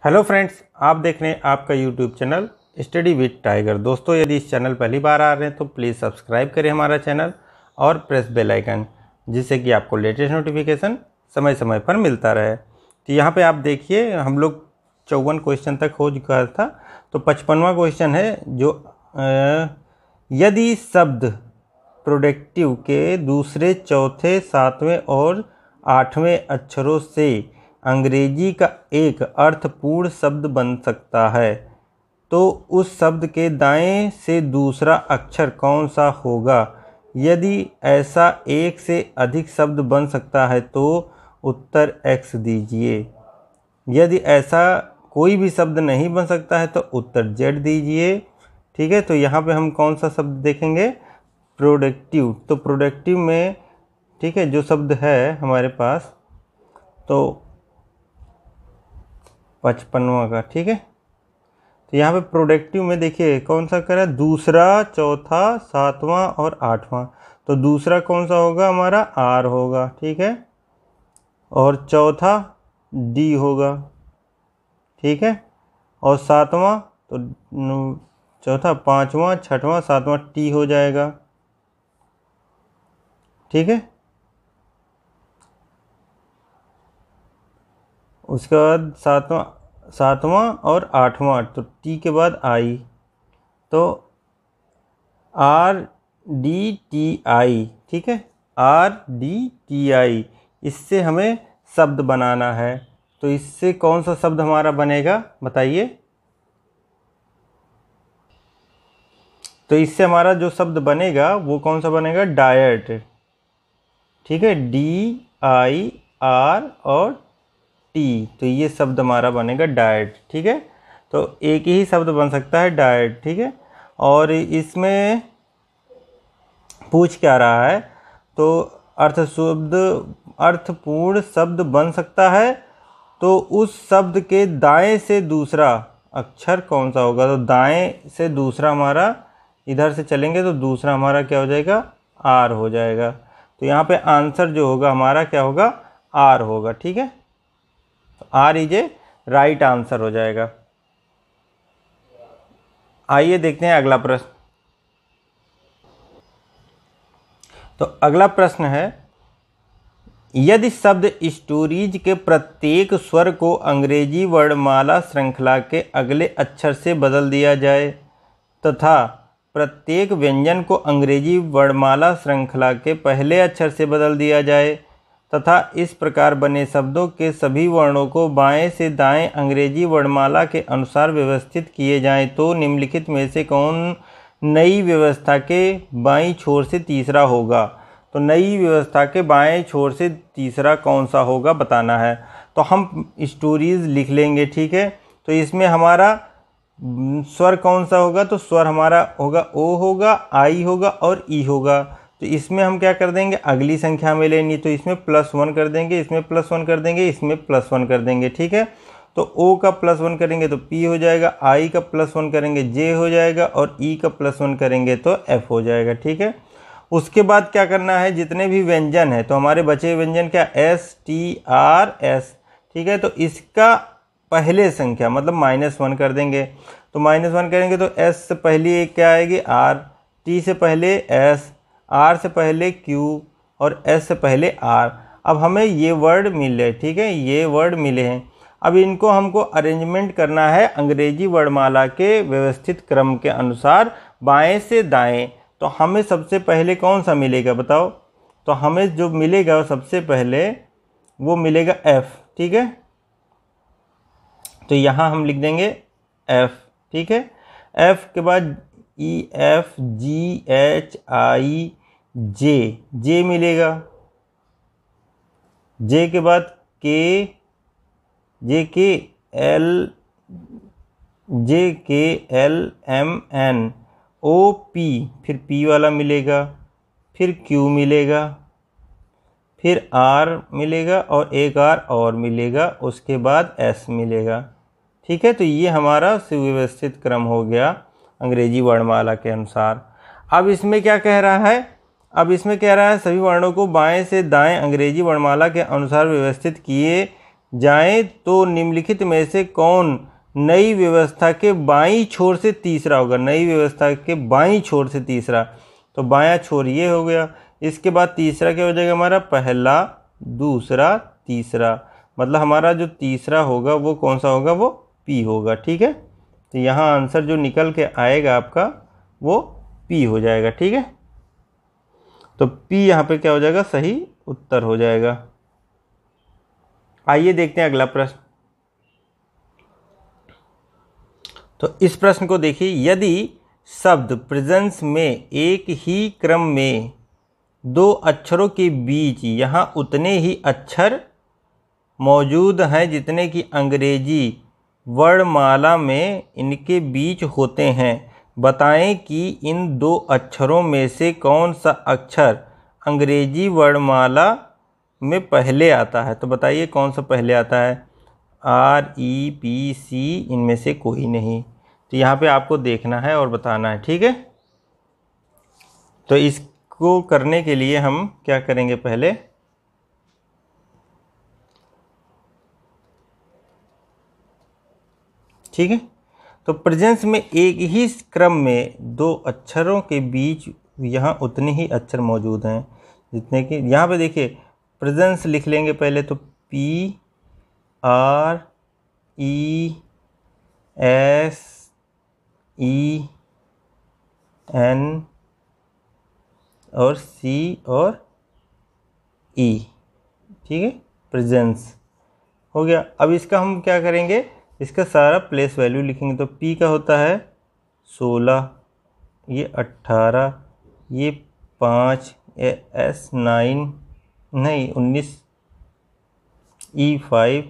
Hello friends, आप देख रहे हैं आपका YouTube channel study with tiger. दोस्तों, यदि इस चैनल पहली बार आ रहे हैं तो प्लीज़ सब्सक्राइब करें हमारा चैनल और प्रेस बेल आइकन, जिससे कि आपको लेटेस्ट नोटिफिकेशन समय समय पर मिलता रहे। तो यहाँ पे आप देखिए, हम लोग 54 क्वेश्चन तक हो चुका था। तो 55वां क्वेश्चन है जो यदि शब्द प्रोडक्टिव के दूसरे, चौथे, सातवें और आठवें अक्षरों से अंग्रेजी का एक अर्थपूर्ण शब्द बन सकता है, तो उस शब्द के दाएं से दूसरा अक्षर कौन सा होगा? यदि ऐसा एक से अधिक शब्द बन सकता है तो उत्तर X दीजिए। यदि ऐसा कोई भी शब्द नहीं बन सकता है तो उत्तर Z दीजिए। ठीक है, तो यहाँ पे हम कौन सा शब्द देखेंगे? प्रोडक्टिव। तो प्रोडक्टिव में ठीक है जो शब्द है हमारे पास, तो 55वां का। ठीक है, तो यहाँ पे प्रोडक्टिव में देखिए कौन सा करा? दूसरा, चौथा, सातवां और आठवां। तो दूसरा कौन सा होगा? हमारा R होगा। ठीक है, और चौथा D होगा। ठीक है, और सातवां तो चौथा, पांचवां, छठवां, सातवां T हो जाएगा। ठीक है, उसके बाद सातवां और आठवां, तो T के बाद I, तो RDTI। ठीक है, RDTI, इससे हमें शब्द बनाना है। तो इससे कौन सा शब्द हमारा बनेगा बताइए? तो इससे हमारा जो शब्द बनेगा वो कौन सा बनेगा? डायट। ठीक है, DIR और T, तो ये शब्द हमारा बनेगा डाइट। ठीक है, तो एक ही शब्द बन सकता है डाइट। ठीक है, और इसमें पूछ क्या रहा है? तो अर्थपूर्ण शब्द बन सकता है, तो उस शब्द के दाएं से दूसरा अक्षर कौन सा होगा? तो दाएं से दूसरा हमारा, इधर से चलेंगे तो दूसरा हमारा क्या हो जाएगा? R हो जाएगा। तो यहाँ पे आंसर जो होगा हमारा क्या होगा? R होगा। ठीक है, तो R is a right answer हो जाएगा। आइए देखते हैं अगला प्रश्न। तो अगला प्रश्न है, यदि शब्द स्टोरीज के प्रत्येक स्वर को अंग्रेजी वर्णमाला श्रृंखला के अगले अक्षर से बदल दिया जाए तथा प्रत्येक व्यंजन को अंग्रेजी वर्णमाला श्रृंखला के पहले अक्षर से बदल दिया जाए तथा इस प्रकार बने शब्दों के सभी वर्णों को बाएं से दाएं अंग्रेजी वर्णमाला के अनुसार व्यवस्थित किए जाएं, तो निम्नलिखित में से कौन नई व्यवस्था के बाईं छोर से तीसरा होगा? तो नई व्यवस्था के बाएं छोर से तीसरा कौन सा होगा बताना है। तो हम स्टोरीज लिख लेंगे। ठीक है, तो इसमें हमारा स्वर कौन सा होगा? तो स्वर हमारा होगा O होगा, I होगा और E होगा। तो इसमें हम क्या कर देंगे? अगली संख्या में लेनी, तो इसमें +1 कर देंगे, इसमें +1 कर देंगे, इसमें +1 कर देंगे। ठीक है, तो O का +1 करेंगे तो P हो जाएगा, I का +1 करेंगे J हो जाएगा और E का +1 करेंगे तो F हो जाएगा। ठीक है, उसके बाद क्या करना है? जितने भी व्यंजन है, तो हमारे बचे व्यंजन क्या? S T R S। ठीक है, तो इसका पहले संख्या मतलब -1 कर देंगे। तो -1 करेंगे तो S से पहली एक क्या आएगी? R, T से पहले S, R से पहले Q और S से पहले R। अब हमें ये वर्ड मिले। ठीक है, ये वर्ड मिले हैं। अब इनको हमको अरेंजमेंट करना है अंग्रेजी वर्णमाला के व्यवस्थित क्रम के अनुसार बाएं से दाएं। तो हमें सबसे पहले कौन सा मिलेगा बताओ? तो हमें जो मिलेगा सबसे पहले वो मिलेगा F। ठीक है, तो यहाँ हम लिख देंगे F। ठीक है, F के बाद EF GH I J मिलेगा। J के बाद K L M N O P, फिर P वाला मिलेगा, फिर Q मिलेगा, फिर R मिलेगा और एक R और मिलेगा, उसके बाद S मिलेगा। ठीक है, तो ये हमारा सुव्यवस्थित क्रम हो गया अंग्रेजी वर्णमाला के अनुसार। अब इसमें क्या कह रहा है? अब इसमें कह रहा है सभी वर्णों को बाएं से दाएं अंग्रेजी वर्णमाला के अनुसार व्यवस्थित किए जाएं तो निम्नलिखित में से कौन नई व्यवस्था के बाईं छोर से तीसरा होगा। नई व्यवस्था के बाईं छोर से तीसरा, तो बायां छोर ये हो गया। इसके बाद तीसरा क्या हो जाएगा हमारा, पहला, दूसरा, तीसरा। मतलब हमारा जो तीसरा होगा वो कौन सा होगा, वो पी होगा। ठीक है, तो यहाँ आंसर जो निकल के आएगा आपका वो पी हो जाएगा। ठीक है, तो पी यहाँ पे क्या हो जाएगा, सही उत्तर हो जाएगा। आइए देखते हैं अगला प्रश्न। तो इस प्रश्न को देखिए, यदि शब्द प्रेजेंस में एक ही क्रम में दो अक्षरों के बीच यहाँ उतने ही अक्षर मौजूद हैं जितने कि अंग्रेजी वर्णमाला में इनके बीच होते हैं, बताएं कि इन दो अक्षरों में से कौन सा अक्षर अंग्रेजी वर्णमाला में पहले आता है। तो बताइए कौन सा पहले आता है, REPC, इनमें से कोई नहीं। तो यहाँ पे आपको देखना है और बताना है। ठीक है, तो इसको करने के लिए हम क्या करेंगे, पहले ठीक है, तो प्रेजेंस में एक ही क्रम में दो अक्षरों के बीच यहाँ उतने ही अक्षर मौजूद हैं जितने कि, यहाँ पे देखिए प्रेजेंस लिख लेंगे पहले, तो PRESENT और C और E। ठीक है, प्रेजेंस हो गया। अब इसका हम क्या करेंगे, इसका सारा प्लेस वैल्यू लिखेंगे। तो P का होता है 16, ये 18, ये 5, ये S9 नहीं 19, E5,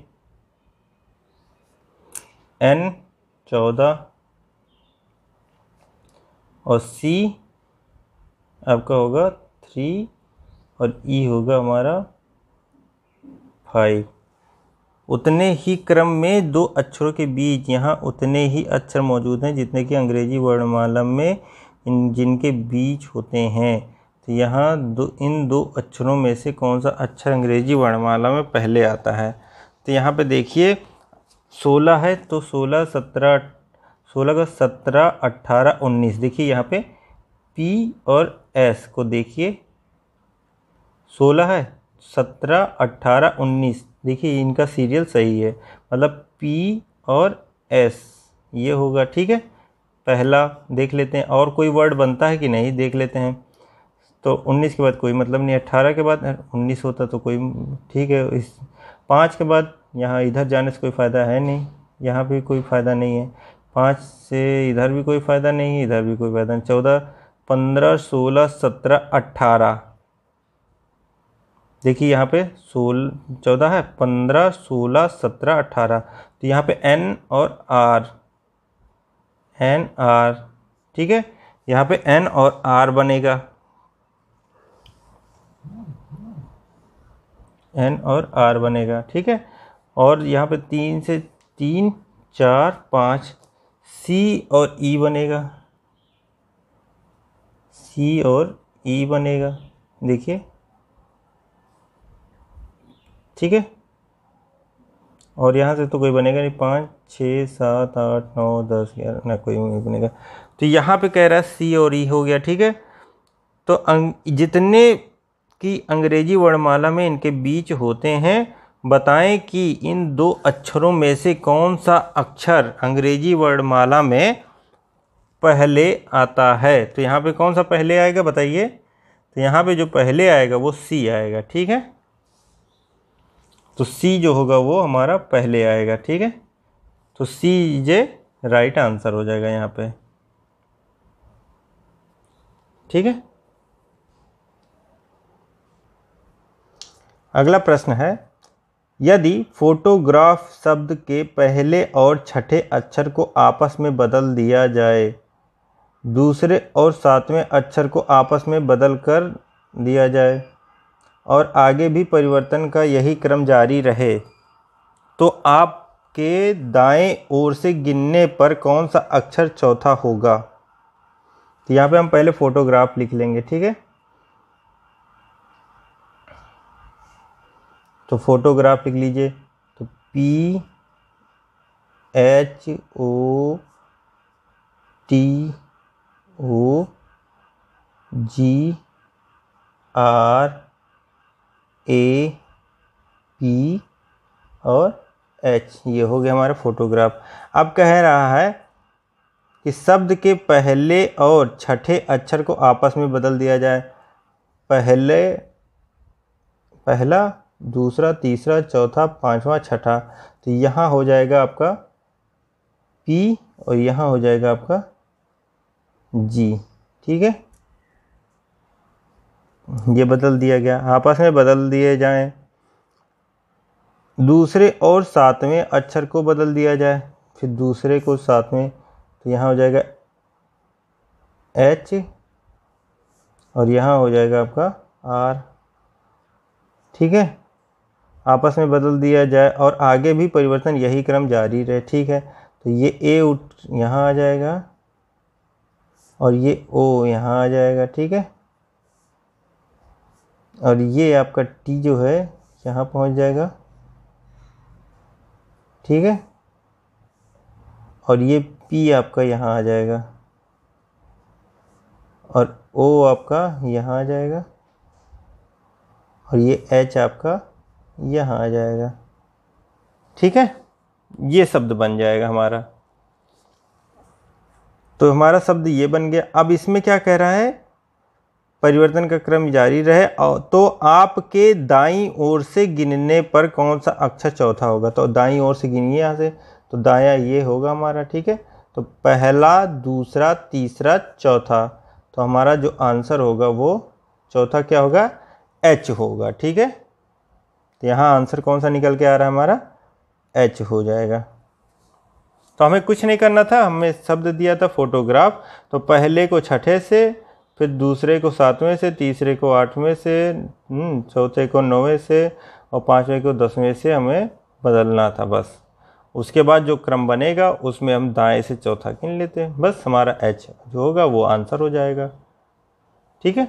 N 14 और C आपका होगा 3 और E होगा हमारा 5। उतने ही क्रम में दो अक्षरों के बीच यहाँ उतने ही अक्षर मौजूद हैं जितने कि अंग्रेजी वर्णमाला में जिनके बीच होते हैं। तो यहाँ इन दो अक्षरों में से कौन सा अक्षर अंग्रेजी वर्णमाला में पहले आता है। तो यहाँ पे देखिए 16 है, तो 16 का 17, 18, 19। देखिए यहाँ पे P और S को देखिए, 16 है, 17, 18, 19। देखिए इनका सीरियल सही है, मतलब P और S ये होगा। ठीक है, पहला देख लेते हैं और कोई वर्ड बनता है कि नहीं, देख लेते हैं। तो 19 के बाद कोई मतलब नहीं, 18 के बाद 19 होता तो कोई, ठीक है। इस 5 के बाद यहाँ इधर जाने से कोई फ़ायदा है नहीं, यहाँ भी कोई फ़ायदा नहीं है। 5 से इधर भी कोई फ़ायदा नहीं है, इधर भी कोई फ़ायदा नहीं। 14, 15, 16, 17, 18। देखिए यहाँ पे 14 है, 15, 16, 17, 18। तो यहाँ पे N और R, ठीक है, यहाँ पे N और R बनेगा, N और R बनेगा। ठीक है, और यहाँ पे 3 से 3, 4, 5 C और E बनेगा, C और E बनेगा। देखिए ठीक है, और यहाँ से तो कोई बनेगा नहीं। 5, 6, 7, 8, 9, 10, 11 ना, कोई नहीं बनेगा। तो यहाँ पे कह रहा है C और E हो गया। ठीक है, तो जितने की अंग्रेजी वर्णमाला में इनके बीच होते हैं, बताएं कि इन दो अक्षरों में से कौन सा अक्षर अंग्रेजी वर्णमाला में पहले आता है। तो यहाँ पे कौन सा पहले आएगा बताइए। तो यहाँ पे जो पहले आएगा वो C आएगा। ठीक है, तो C जो होगा वो हमारा पहले आएगा। ठीक है, तो C जे राइट आंसर हो जाएगा यहाँ पे। ठीक है, अगला प्रश्न है, यदि फोटोग्राफ शब्द के पहले और छठे अक्षर को आपस में बदल दिया जाए, दूसरे और सातवें अक्षर को आपस में बदल कर दिया जाए और आगे भी परिवर्तन का यही क्रम जारी रहे, तो आपके दाएं ओर से गिनने पर कौन सा अक्षर चौथा होगा। तो यहाँ पे हम पहले फोटोग्राफ लिख लेंगे। ठीक है, तो फोटोग्राफ लिख लीजिए। तो PHOTOGRAP और H, ये हो गया हमारा फोटोग्राफ। अब कह रहा है कि शब्द के पहले और छठे अक्षर को आपस में बदल दिया जाए। पहला, दूसरा, तीसरा, चौथा, पांचवा, छठा। तो यहाँ हो जाएगा आपका P और यहाँ हो जाएगा आपका G। ठीक है, ये बदल दिया गया, आपस में बदल दिए जाएं। दूसरे और सातवें अक्षर को बदल दिया जाए, फिर दूसरे को सातवें, तो यहाँ हो जाएगा H और यहाँ हो जाएगा आपका R। ठीक है, आपस में बदल दिया जाए और आगे भी परिवर्तन यही क्रम जारी रहे। ठीक है, तो ये A यहाँ आ जाएगा और ये O यहाँ आ जाएगा। ठीक है, और ये आपका T जो है यहाँ पहुँच जाएगा। ठीक है, और ये P आपका यहाँ आ जाएगा और O आपका यहाँ आ जाएगा और ये H आपका यहाँ आ जाएगा। ठीक है, ये शब्द बन जाएगा हमारा। तो हमारा शब्द ये बन गया। अब इसमें क्या कह रहा है, परिवर्तन का क्रम जारी रहे तो आपके दाईं ओर से गिनने पर कौन सा अक्षर चौथा होगा। तो दाईं ओर से गिनिए यहाँ से, तो दाया ये होगा हमारा। ठीक है, तो पहला, दूसरा, तीसरा, चौथा, तो हमारा जो आंसर होगा वो चौथा क्या होगा, H होगा। ठीक है, तो यहाँ आंसर कौन सा निकल के आ रहा है हमारा, H हो जाएगा। तो हमें कुछ नहीं करना था, हमें शब्द दिया था फोटोग्राफ, तो पहले को छठे से, फिर दूसरे को सातवें से, तीसरे को आठवें से, चौथे को नौवें से और पांचवें को 10वें से हमें बदलना था बस। उसके बाद जो क्रम बनेगा उसमें हम दाएं से चौथा गिन लेते हैं, बस हमारा H जो होगा वो आंसर हो जाएगा। ठीक है,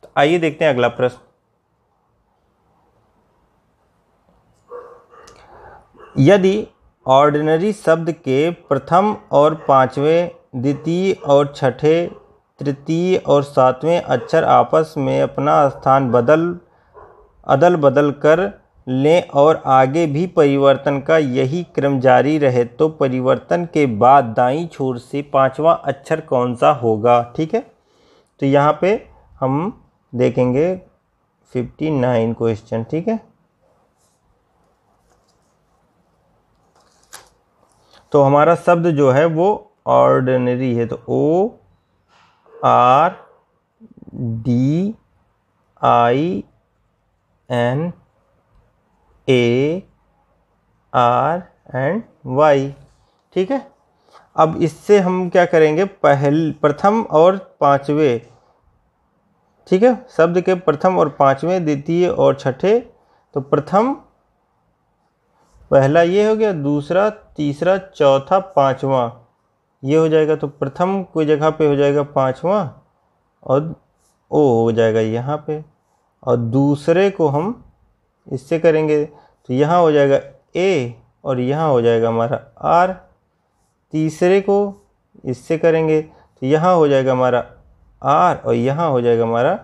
तो आइए देखते हैं अगला प्रश्न। यदि ऑर्डिनरी शब्द के प्रथम और पांचवें, द्वितीय और छठे, तृतीय और सातवें अक्षर आपस में अपना स्थान अदल बदल कर लें और आगे भी परिवर्तन का यही क्रम जारी रहे तो परिवर्तन के बाद दाईं छोर से पांचवा अक्षर कौन सा होगा। ठीक है, तो यहाँ पे हम देखेंगे 59 क्वेश्चन। ठीक है, तो हमारा शब्द जो है वो ऑर्डिनरी है, तो ORDINARY। ठीक है, अब इससे हम क्या करेंगे, प्रथम और पांचवें। ठीक है, शब्द के प्रथम और पांचवें, द्वितीय और छठे, तो प्रथम पहला ये हो गया, दूसरा, तीसरा, चौथा, पांचवा ये हो जाएगा। तो प्रथम कोई जगह पे हो जाएगा पांचवा और O हो जाएगा यहाँ पे, और दूसरे को हम इससे करेंगे तो यहाँ हो जाएगा A और यहाँ हो जाएगा हमारा R। तीसरे को इससे करेंगे तो यहाँ हो जाएगा हमारा R और यहाँ हो जाएगा हमारा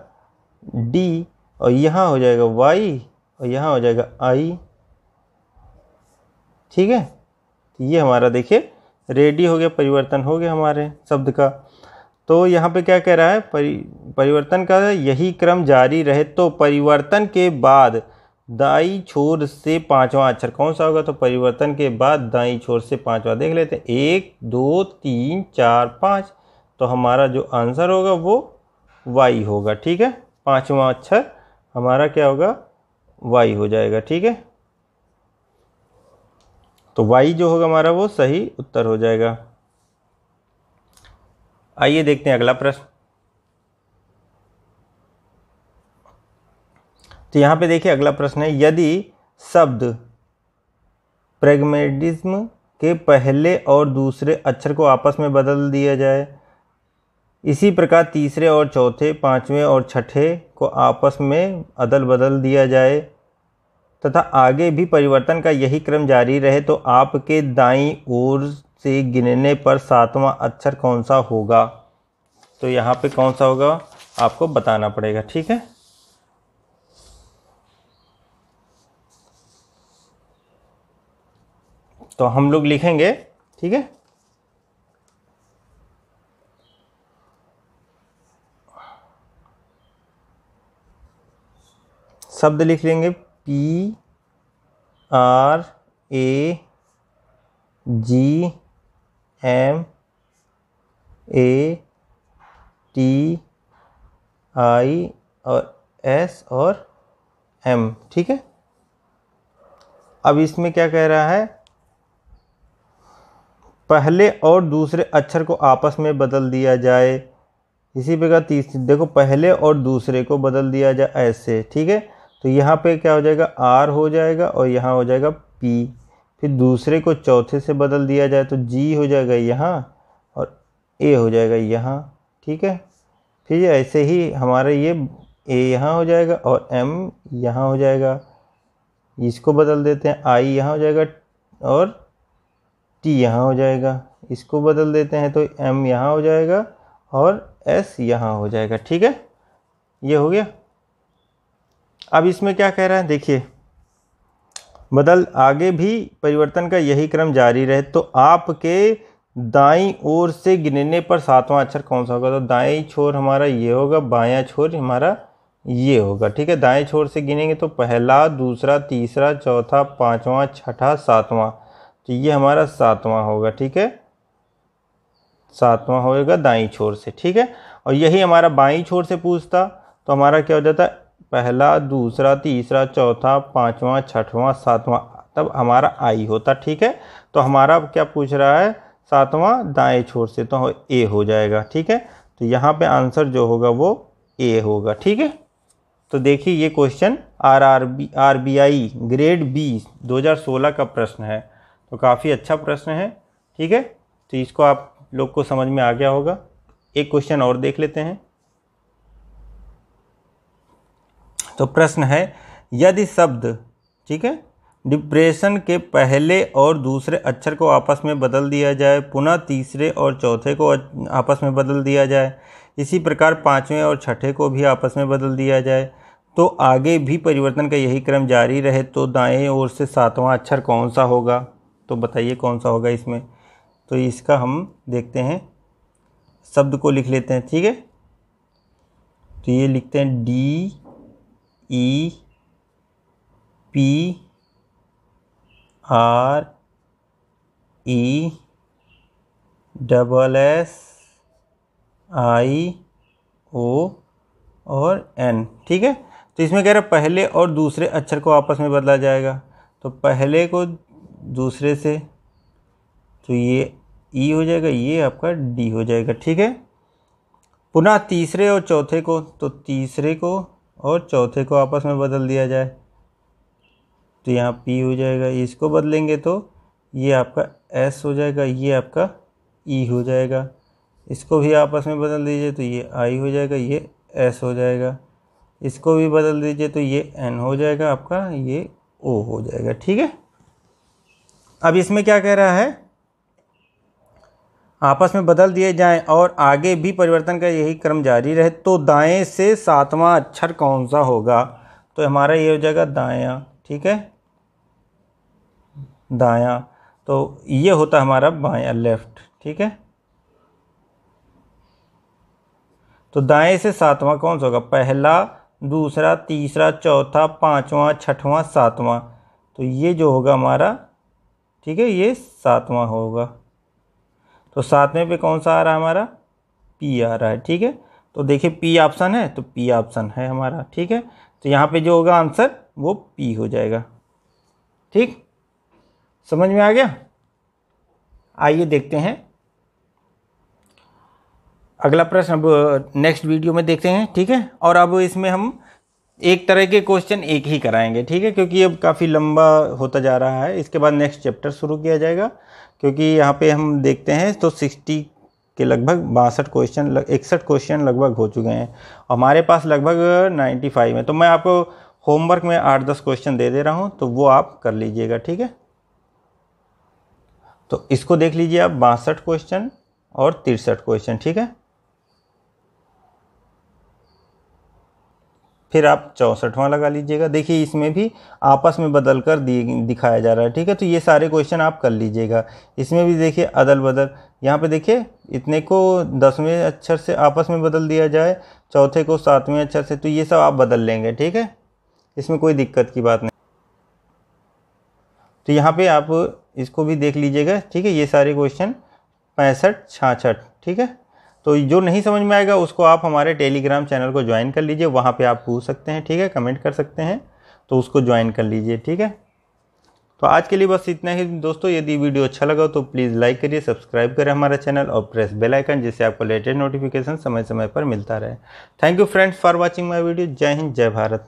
D और यहाँ हो जाएगा Y और यहाँ हो जाएगा I। ठीक है, तो ये हमारा देखिए रेडी हो गया, परिवर्तन हो गया हमारे शब्द का। तो यहाँ पे क्या कह रहा है, परिवर्तन का यही क्रम जारी रहे तो परिवर्तन के बाद दाईं छोर से पांचवा अक्षर कौन सा होगा। तो परिवर्तन के बाद दाईं छोर से पांचवा देख लेते हैं, 1 2 3 4 5, तो हमारा जो आंसर होगा वो Y होगा। ठीक है, पांचवा अक्षर हमारा क्या होगा, Y हो जाएगा। ठीक है, तो Y जो होगा हमारा वो सही उत्तर हो जाएगा। आइए देखते हैं अगला प्रश्न। तो यहाँ पे देखिए अगला प्रश्न है, यदि शब्द प्रैग्मेटिज्म के पहले और दूसरे अक्षर को आपस में बदल दिया जाए, इसी प्रकार तीसरे और चौथे, पांचवें और छठे को आपस में अदल बदल दिया जाए, तथा आगे भी परिवर्तन का यही क्रम जारी रहे तो आपके दाईं ओर से गिनने पर 7वां अक्षर कौन सा होगा। तो यहाँ पे कौन सा होगा आपको बताना पड़ेगा, ठीक है। तो हम लोग लिखेंगे, ठीक है। शब्द लिख लेंगे PRAGENT, और S और M, ठीक है। अब इसमें क्या कह रहा है, पहले और दूसरे अक्षर को आपस में बदल दिया जाए। इसी प्रकार तीसरी, देखो पहले और दूसरे को बदल दिया जाए ऐसे, ठीक है। तो यहाँ पे क्या हो जाएगा, R हो जाएगा और यहाँ हो जाएगा P। फिर दूसरे को चौथे से बदल दिया जाए तो G हो जाएगा यहाँ और A हो जाएगा यहाँ, ठीक है। फिर ऐसे ही हमारा ये A यहाँ हो जाएगा और M यहाँ हो जाएगा। इसको बदल देते हैं, I यहाँ हो जाएगा और T यहाँ हो जाएगा। इसको बदल देते हैं तो M यहाँ हो जाएगा और S यहाँ हो जाएगा, ठीक है। ये हो गया। अब इसमें क्या कह रहा है, देखिए, बदल आगे भी परिवर्तन का यही क्रम जारी रहे तो आपके दाईं ओर से गिनने पर 7वां अक्षर कौन सा होगा। तो दाईं छोर हमारा ये होगा, बायां छोर हमारा ये होगा, ठीक है। दाएं छोर से गिनेंगे तो पहला, दूसरा, तीसरा, चौथा, पांचवा, छठा, सातवां। तो ये हमारा 7वां होगा, ठीक है। 7वां होगा दाईं छोर से, ठीक है। और यही हमारा बाईं छोर से पूछता तो हमारा क्या हो जाता है, पहला, दूसरा, तीसरा, चौथा, पांचवा, छठवां, सातवां, तब हमारा आई होता, ठीक है। तो हमारा क्या पूछ रहा है, 7वां दाएं छोर से, तो ए हो जाएगा, ठीक है। तो यहाँ पे आंसर जो होगा वो ए होगा, ठीक है। तो देखिए ये क्वेश्चन RBI ग्रेड B 2016 का प्रश्न है। तो काफ़ी अच्छा प्रश्न है, ठीक है। तो इसको आप लोग को समझ में आ गया होगा। एक क्वेश्चन और देख लेते हैं। तो प्रश्न है, यदि शब्द, ठीक है, डिप्रेशन के पहले और दूसरे अक्षर को आपस में बदल दिया जाए, पुनः तीसरे और चौथे को आपस में बदल दिया जाए, इसी प्रकार पांचवें और छठे को भी आपस में बदल दिया जाए, तो आगे भी परिवर्तन का यही क्रम जारी रहे तो दाएं ओर से 7वां अक्षर कौन सा होगा। तो बताइए कौन सा होगा इसमें। तो इसका हम देखते हैं, शब्द को लिख लेते हैं, ठीक है। तो ये लिखते हैं DEPRSSIO और N, ठीक है। तो इसमें कह रहा है पहले और दूसरे अक्षर को आपस में बदला जाएगा। तो पहले को दूसरे से, तो ये E हो जाएगा, ये आपका D हो जाएगा, ठीक है। पुनः तीसरे और चौथे को, तो तीसरे को और चौथे को आपस में बदल दिया जाए तो यहाँ P हो जाएगा। इसको बदलेंगे तो ये आपका S हो जाएगा, ये आपका E हो जाएगा। इसको भी आपस में बदल दीजिए तो ये I हो जाएगा, ये S हो जाएगा। इसको भी बदल दीजिए तो ये N हो जाएगा आपका, ये O हो जाएगा, ठीक है। अब इसमें क्या कह रहा है, आपस में बदल दिए जाएं और आगे भी परिवर्तन का यही क्रम जारी रहे तो दाएं से 7वां अक्षर कौन सा होगा। तो हमारा ये हो जाएगा दायां, ठीक है, दायां। तो ये होता हमारा बायां, लेफ्ट, ठीक है। तो दाएं से 7वां कौन सा होगा, पहला, दूसरा, तीसरा, चौथा, पांचवा, छठवां, सातवां। तो ये जो होगा हमारा, ठीक है, ये 7वां होगा। तो 7वें पे कौन सा आ रहा है हमारा, P आ रहा है, ठीक है। तो देखिए P ऑप्शन है तो P ऑप्शन है हमारा, ठीक है। तो यहाँ पे जो होगा आंसर वो P हो जाएगा, ठीक। समझ में आ गया। आइए देखते हैं अगला प्रश्न, अब नेक्स्ट वीडियो में देखते हैं, ठीक है। और अब इसमें हम एक तरह के क्वेश्चन एक ही कराएंगे, ठीक है, क्योंकि अब काफ़ी लंबा होता जा रहा है। इसके बाद नेक्स्ट चैप्टर शुरू किया जाएगा, क्योंकि यहाँ पे हम देखते हैं तो 60 के लगभग 61 क्वेश्चन लगभग हो चुके हैं। हमारे पास लगभग 95 है। तो मैं आपको होमवर्क में 8-10 क्वेश्चन दे दे रहा हूँ, तो वो आप कर लीजिएगा, ठीक है। तो इसको देख लीजिए आप, 62 क्वेश्चन और 63 क्वेश्चन, ठीक है। फिर आप 64वां लगा लीजिएगा। देखिए इसमें भी आपस में बदल कर दिखाया जा रहा है, ठीक है। तो ये सारे क्वेश्चन आप कर लीजिएगा। इसमें भी देखिए अदल बदल, यहाँ पे देखिए इतने को 10वें अक्षर से आपस में बदल दिया जाए, चौथे को 7वें अक्षर से, तो ये सब आप बदल लेंगे, ठीक है। इसमें कोई दिक्कत की बात नहीं। तो यहाँ पे आप इसको भी देख लीजिएगा, ठीक है। ये सारे क्वेश्चन 65, 66, ठीक है। तो जो नहीं समझ में आएगा उसको आप हमारे टेलीग्राम चैनल को ज्वाइन कर लीजिए, वहाँ पे आप पूछ सकते हैं, ठीक है, कमेंट कर सकते हैं, तो उसको ज्वाइन कर लीजिए, ठीक है। तो आज के लिए बस इतना ही दोस्तों। यदि वीडियो अच्छा लगा तो प्लीज़ लाइक करिए, सब्सक्राइब करें हमारा चैनल और प्रेस बेल आइकन, जिससे आपको लेटेस्ट नोटिफिकेशन समय समय पर मिलता रहे। Thank you friends for watching my video. जय हिंद, जय भारत।